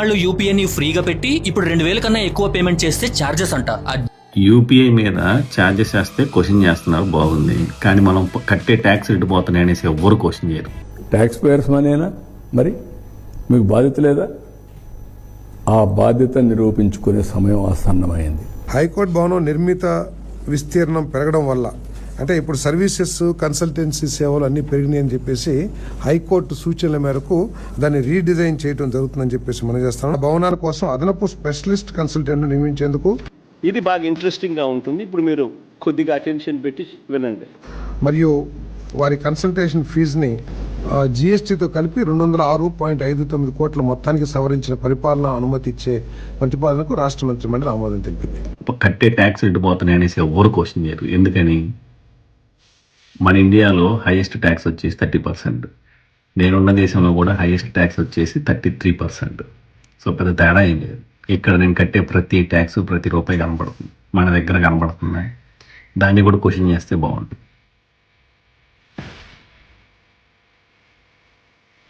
వాళ్ళు యూపీఐని ఫ్రీగా పెట్టి ఇప్పుడు 2000 కన్నా ఎక్కువ పేమెంట్ చేస్తే ఛార్జెస్ అంట. యూపీఐ మీద ఛార్జెస్ వేస్తే క్వశ్చన్ చేస్తున్నారు, బాగుంది. కానీ మనం కట్టే ట్యాక్స్ ఇటుపోతున్నాయి అనేసి ఎవ్వరు క్వశ్చన్ చేయరు. ట్యాక్స్ పేయర్స్ మనీనా, మరి మీకు బాధ్యత లేదా? ఆ బాధ్యత నిరూపించుకునే సమయం ఆసన్నమైంది. హైకోర్టు భవనం నిర్మిత విస్తీర్ణం పెరగడం వల్ల, అంటే ఇప్పుడు సర్వీసెస్ కన్సల్టెన్సీ సేవలు అన్నీ పెరిగినాయి అని చెప్పేసి హైకోర్టు సూచనల మేరకు దాన్ని రీడిజైన్ చేయడం జరుగుతుందని చెప్పేసి మనం చేస్తాం. భవనాల కోసం అదనపు స్పెషలిస్ట్ కన్సల్టెంట్ నియమించేందుకు ఇది బాగా ఇంట్రెస్టింగ్గా ఉంటుంది. ఇప్పుడు మీరు కొద్దిగా అటెన్షన్ పెట్టి వినండి. మరియు వారి కన్సల్టేషన్ ఫీజుని జిఎస్టీతో కలిపి 206.59 కోట్ల మొత్తానికి సవరించిన పరిపాలన అనుమతి ఇచ్చే ప్రతిపాదనకు రాష్ట్ర మంత్రిమండలి ఆమోదం తెలిపింది. కట్టే ట్యాక్స్ ఇటుపోతున్నాయి అనేసి ఎవ్వరు క్వశ్చన్ చేయరు. ఎందుకని? మన ఇండియాలో హైయెస్ట్ ట్యాక్స్ వచ్చేసి 30%. నేనున్న దేశంలో కూడా హైయెస్ట్ ట్యాక్స్ వచ్చేసి 33%. సో పెద్ద తేడా ఏం లేదు. ఇక్కడ నేను కట్టే ప్రతి ట్యాక్స్, ప్రతి రూపాయి కనబడుతుంది, మన దగ్గర కనబడుతున్నాయి. దాన్ని కూడా క్వశ్చన్ చేస్తే బాగుంటుంది.